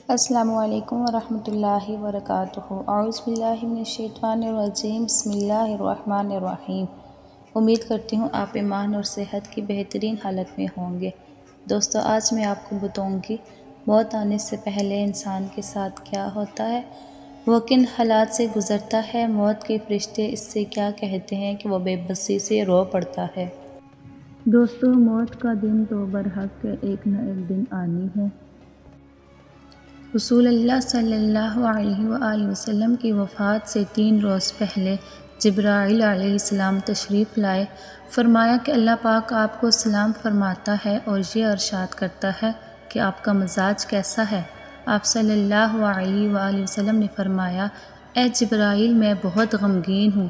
السلام علیکم ورحمۃ اللہ وبرکاتہ۔ اعوذ باللہ من الشیطان الرجیم، بسم اللہ الرحمن الرحیم۔ امید کرتی ہوں آپ ایمان اور صحت کی بہترین حالت میں ہوں گے۔ دوستو، آج میں آپ کو بتاؤں گی موت آنے سے پہلے انسان کے ساتھ کیا ہوتا ہے، وہ کن حالات سے گزرتا ہے، موت کے فرشتے اس سے کیا کہتے ہیں کہ وہ بے بسی سے رو پڑتا ہے۔ دوستو، موت کا دن تو برحق ایک نہ ایک دن آنی ہے۔ رسول اللہ صلی اللہ علیہ وآلہ وسلم کی وفات سے 3 روز پہلے جبرائیل علیہ السلام تشریف لائے۔ فرمایا کہ اللہ پاک آپ کو سلام فرماتا ہے اور یہ ارشاد کرتا ہے کہ آپ کا مزاج کیسا ہے۔ آپ صلی اللہ علیہ وآلہ وسلم نے فرمایا، اے جبرائیل، میں بہت غمگین ہوں۔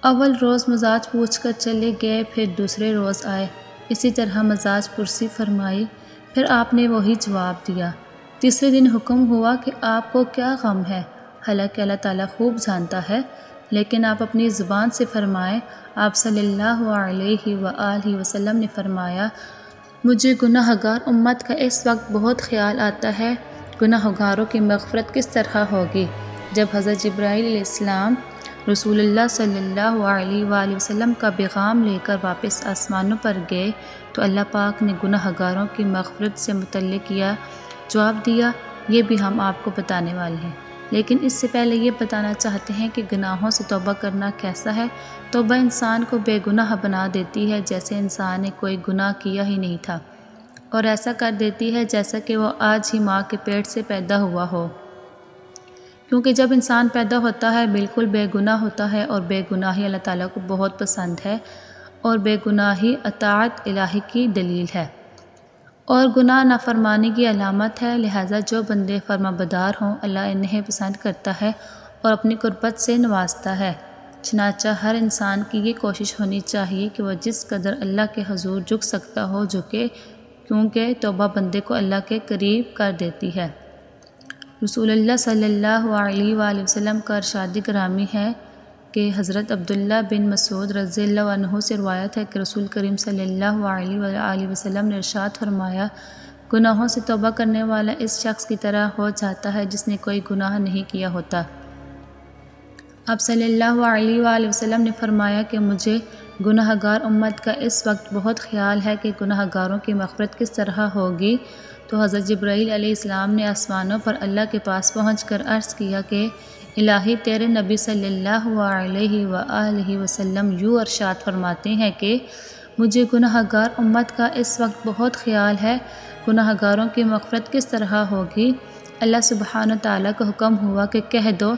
اول روز مزاج پوچھ کر چلے گئے، پھر دوسرے روز آئے، اسی طرح مزاج پرسی فرمائی، پھر آپ نے وہی جواب دیا۔ تیسرے دن حکم ہوا کہ آپ کو کیا غم ہے، حالانکہ اللہ تعالیٰ خوب جانتا ہے، لیکن آپ اپنی زبان سے فرمائیں۔ آپ صلی اللہ علیہ وآلہ وسلم نے فرمایا، مجھے گناہ گار امت کا اس وقت بہت خیال آتا ہے، گناہ گاروں کی مغفرت کس طرح ہوگی۔ جب حضرت جبرائیل علیہ السلام رسول اللہ صلی اللہ علیہ وآلہ وسلم کا پیغام لے کر واپس آسمانوں پر گئے تو اللہ پاک نے گناہ گاروں کی مغفرت سے متعلق کیا جواب دیا، یہ بھی ہم آپ کو بتانے والے ہیں، لیکن اس سے پہلے یہ بتانا چاہتے ہیں کہ گناہوں سے توبہ کرنا کیسا ہے۔ توبہ انسان کو بے گناہ بنا دیتی ہے، جیسے انسان نے کوئی گناہ کیا ہی نہیں تھا، اور ایسا کر دیتی ہے جیسا کہ وہ آج ہی ماں کے پیٹ سے پیدا ہوا ہو، کیونکہ جب انسان پیدا ہوتا ہے بالکل بے گناہ ہوتا ہے، اور بے گناہی اللہ تعالیٰ کو بہت پسند ہے، اور بے گناہی اطاعت الہی کی دلیل ہے، اور گناہ نافرمانی کی علامت ہے۔ لہٰذا جو بندے فرما بردار ہوں، اللہ انہیں پسند کرتا ہے اور اپنی قربت سے نوازتا ہے۔ چنانچہ ہر انسان کی یہ کوشش ہونی چاہیے کہ وہ جس قدر اللہ کے حضور جھک سکتا ہو جھکے، کیونکہ توبہ بندے کو اللہ کے قریب کر دیتی ہے۔ رسول اللہ صلی اللہ علیہ وآلہ وسلم کا ارشاد گرامی ہے کہ حضرت عبداللہ بن مسعود رضی اللہ عنہ سے روایت ہے کہ رسول کریم صلی اللہ علیہ وآلہ وسلم نے ارشاد فرمایا، گناہوں سے توبہ کرنے والا اس شخص کی طرح ہو جاتا ہے جس نے کوئی گناہ نہیں کیا ہوتا۔ آپ صلی اللہ علیہ وآلہ وسلم نے فرمایا کہ مجھے گناہ گار امت کا اس وقت بہت خیال ہے کہ گناہ گاروں کی مغفرت کس طرح ہوگی۔ تو حضرت جبرائیل علیہ السلام نے آسمانوں پر اللہ کے پاس پہنچ کر عرض کیا کہ الہی، تیرے نبی صلی اللہ علیہ وآلہ وسلم یوں ارشاد فرماتے ہیں کہ مجھے گناہ گار امت کا اس وقت بہت خیال ہے، گناہ گاروں کی مغفرت کس طرح ہوگی۔ اللہ سبحانہ تعالیٰ کا حکم ہوا کہ کہہ دو،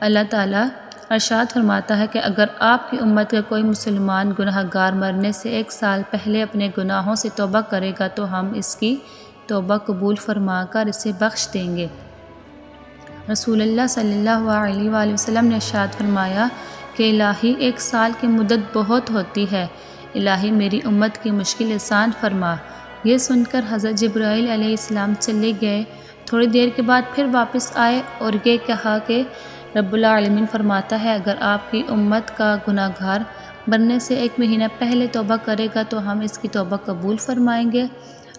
اللہ تعالیٰ ارشاد فرماتا ہے کہ اگر آپ کی امت کا کوئی مسلمان گناہ گار مرنے سے 1 سال پہلے اپنے گناہوں سے توبہ کرے گا تو ہم اس کی توبہ قبول فرما کر اسے بخش دیں گے۔ رسول اللہ صلی اللہ علیہ وآلہ وسلم نے ارشاد فرمایا کہ الہی، 1 سال کی مدت بہت ہوتی ہے، الہی میری امت کی مشکل آسان فرما۔ یہ سن کر حضرت جبرائیل علیہ السلام چلے گئے، تھوڑی دیر کے بعد پھر واپس آئے اور یہ کہا کہ رب العالمین فرماتا ہے، اگر آپ کی امت کا گناہ گار مرنے سے 1 مہینہ پہلے توبہ کرے گا تو ہم اس کی توبہ قبول فرمائیں گے۔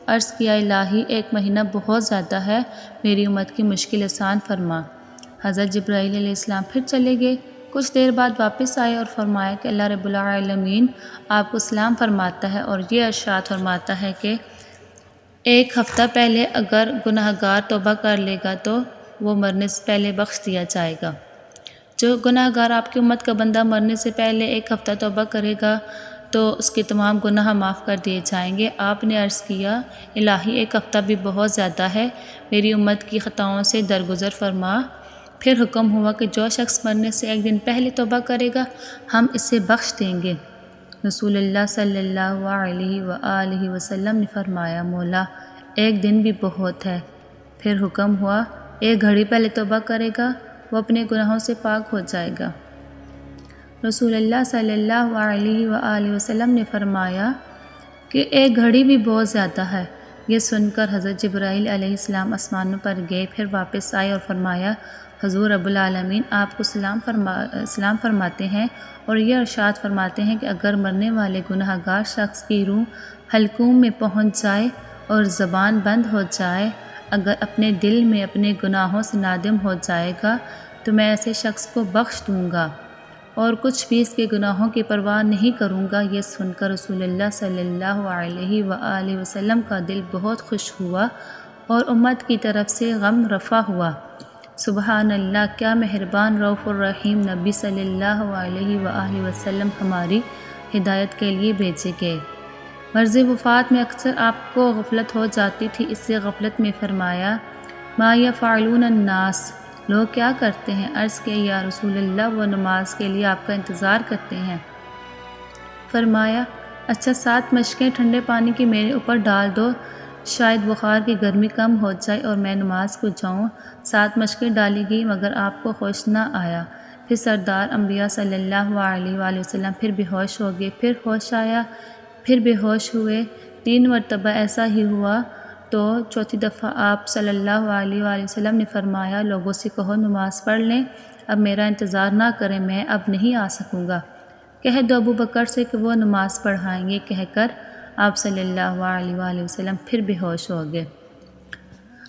عرض کیا، الہی 1 مہینہ بہت زیادہ ہے، میری امت کی مشکل آسان فرما۔ حضرت جبرائیل علیہ السلام پھر چلے گئے، کچھ دیر بعد واپس آئے اور فرمایا کہ اللہ رب العالمین آپ کو سلام فرماتا ہے اور یہ ارشاد فرماتا ہے کہ 1 ہفتہ پہلے اگر گناہ گار توبہ کر لے گا تو وہ مرنے سے پہلے بخش دیا جائے گا۔ جو گناہ گار آپ کی امت کا بندہ مرنے سے پہلے 1 ہفتہ توبہ کرے گا تو اس کے تمام گناہ معاف کر دیے جائیں گے۔ آپ نے عرض کیا، الہی 1 ہفتہ بھی بہت زیادہ ہے، میری امت کی خطاؤں سے درگزر فرما۔ پھر حکم ہوا کہ جو شخص مرنے سے 1 دن پہلے توبہ کرے گا ہم اسے بخش دیں گے۔ رسول اللہ صلی اللہ علیہ وآلہ وسلم نے فرمایا، مولا، 1 دن بھی بہت ہے۔ پھر حکم ہوا، 1 گھڑی پہلے توبہ کرے گا وہ اپنے گناہوں سے پاک ہو جائے گا۔ رسول اللہ صلی اللہ علیہ وآلہ وسلم نے فرمایا کہ 1 گھڑی بھی بہت زیادہ ہے۔ یہ سن کر حضرت جبرائیل علیہ السلام آسمانوں پر گئے، پھر واپس آئے اور فرمایا، حضور رب العالمین آپ کو سلام فرماتے ہیں اور یہ ارشاد فرماتے ہیں کہ اگر مرنے والے گناہ گار شخص کی روح حلقوم میں پہنچ جائے اور زبان بند ہو جائے، اگر اپنے دل میں اپنے گناہوں سے نادم ہو جائے گا تو میں ایسے شخص کو بخش دوں گا اور کچھ بھی اس کے گناہوں کی پرواہ نہیں کروں گا۔ یہ سن کر رسول اللہ صلی اللہ علیہ وآلہ وسلم کا دل بہت خوش ہوا اور امت کی طرف سے غم رفع ہوا۔ سبحان اللہ، کیا مہربان رؤوف الرحیم نبی صلی اللہ علیہ وآلہ وسلم ہماری ہدایت کے لیے بھیجے گئے۔ مرض وفات میں اکثر آپ کو غفلت ہو جاتی تھی، اس سے غفلت میں فرمایا ما یفعلون الناس، لوگ کیا کرتے ہیں؟ عرض کیا یا رسول اللہ، وہ نماز کے لیے آپ کا انتظار کرتے ہیں۔ فرمایا اچھا 7 مشقیں ٹھنڈے پانی کی میرے اوپر ڈال دو، شاید بخار کی گرمی کم ہو جائے اور میں نماز کو جاؤں۔ 7 مشقیں ڈالی گئی مگر آپ کو ہوش نہ آیا۔ پھر سردار انبیاء صلی اللہ علیہ وآلہ وسلم پھر بے ہوش ہو گئے، پھر ہوش آیا، پھر بے ہوش ہوئے، 3 مرتبہ ایسا ہی ہوا تو چوتھی دفعہ آپ صلی اللہ علیہ وآلہ وسلم نے فرمایا لوگوں سے کہو نماز پڑھ لیں، اب میرا انتظار نہ کریں، میں اب نہیں آ سکوں گا، کہہ دو ابو بکر سے کہ وہ نماز پڑھائیں گے۔ کہہ کر آپ صلی اللہ علیہ وآلہ وسلم پھر بے ہوش ہو گئے۔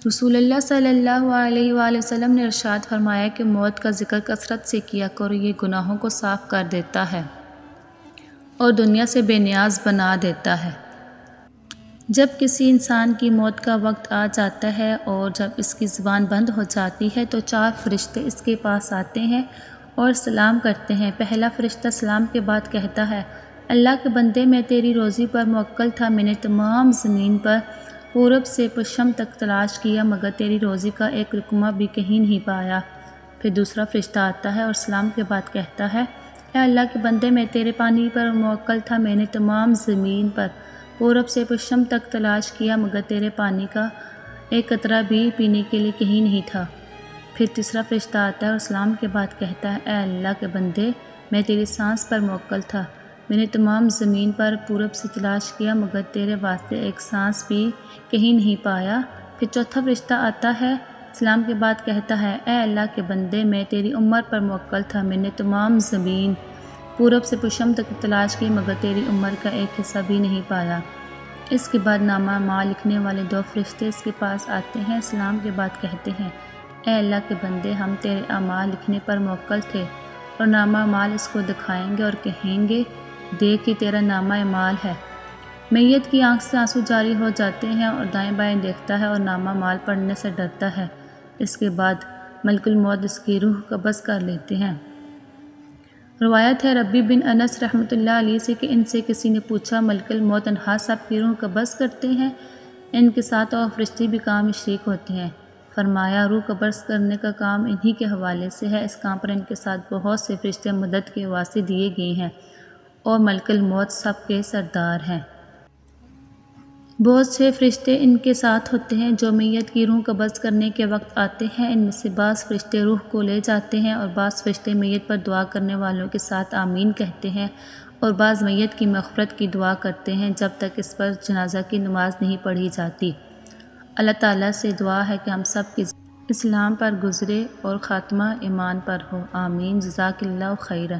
رسول اللہ صلی اللہ علیہ وآلہ وسلم نے ارشاد فرمایا کہ موت کا ذکر کثرت سے کیا کرو، یہ گناہوں کو صاف کر دیتا ہے اور دنیا سے بے نیاز بنا دیتا ہے۔ جب کسی انسان کی موت کا وقت آ جاتا ہے اور جب اس کی زبان بند ہو جاتی ہے تو 4 فرشتے اس کے پاس آتے ہیں اور سلام کرتے ہیں۔ پہلا فرشتہ سلام کے بعد کہتا ہے اللہ کے بندے، میں تیری روزی پر موکل تھا، میں نے تمام زمین پر پورب سے پشچم تک تلاش کیا مگر تیری روزی کا ایک لقمہ بھی کہیں نہیں پایا۔ پھر دوسرا فرشتہ آتا ہے اور سلام کے بعد کہتا ہے اے اللہ کے بندے، میں تیرے پانی پر موکل تھا، میں نے تمام زمین پر پورب سے پشچم تک تلاش کیا مگر تیرے پانی کا ایک قطرہ بھی پینے کے لیے کہیں نہیں تھا۔ پھر تیسرا فرشتہ آتا ہے اور سلام کے بعد کہتا ہے اے اللہ کے بندے، میں تیری سانس پر موکل تھا، میں نے تمام زمین پر پورب سے تلاش کیا مگر تیرے واسطے ایک سانس بھی کہیں نہیں پایا۔ پھر چوتھا فرشتہ آتا ہے، سلام کے بعد کہتا ہے اے اللہ کے بندے، میں تیری عمر پر موکل تھا، میں نے تمام زمین پورب سے پشچم تک تلاش کی مگر تیری عمر کا ایک حصہ بھی نہیں پایا۔ اس کے بعد نامہ اعمال لکھنے والے 2 فرشتے اس کے پاس آتے ہیں، سلام کے بعد کہتے ہیں اے اللہ کے بندے، ہم تیرے اعمال لکھنے پر موکل تھے، اور نامہ اعمال اس کو دکھائیں گے اور کہیں گے دیکھ یہ تیرا نامہ اعمال ہے۔ میت کی آنکھ سے آنسو جاری ہو جاتے ہیں اور دائیں بائیں دیکھتا ہے اور نامہ اعمال پڑھنے سے ڈرتا ہے۔ اس کے بعد ملک الموت اس کی روح قبض کر لیتے ہیں۔ روایت ہے ربیع بن انس رحمۃ اللہ علیہ سے کہ ان سے کسی نے پوچھا ملک الموت انہا سب کی روح قبض کرتے ہیں؟ ان کے ساتھ اور فرشتے بھی کام میں شریک ہوتے ہیں؟ فرمایا روح قبض کرنے کا کام انہی کے حوالے سے ہے، اس کام پر ان کے ساتھ بہت سے فرشتے مدد کے واسطے دیے گئے ہیں اور ملک الموت سب کے سردار ہیں۔ بہت سے فرشتے ان کے ساتھ ہوتے ہیں جو میت کی روح قبض کرنے کے وقت آتے ہیں، ان میں سے بعض فرشتے روح کو لے جاتے ہیں اور بعض فرشتے میت پر دعا کرنے والوں کے ساتھ آمین کہتے ہیں اور بعض میت کی مغفرت کی دعا کرتے ہیں جب تک اس پر جنازہ کی نماز نہیں پڑھی جاتی۔ اللہ تعالیٰ سے دعا ہے کہ ہم سب کی اسلام پر گزرے اور خاتمہ ایمان پر ہو، آمین۔ جزاک اللہ خیرا۔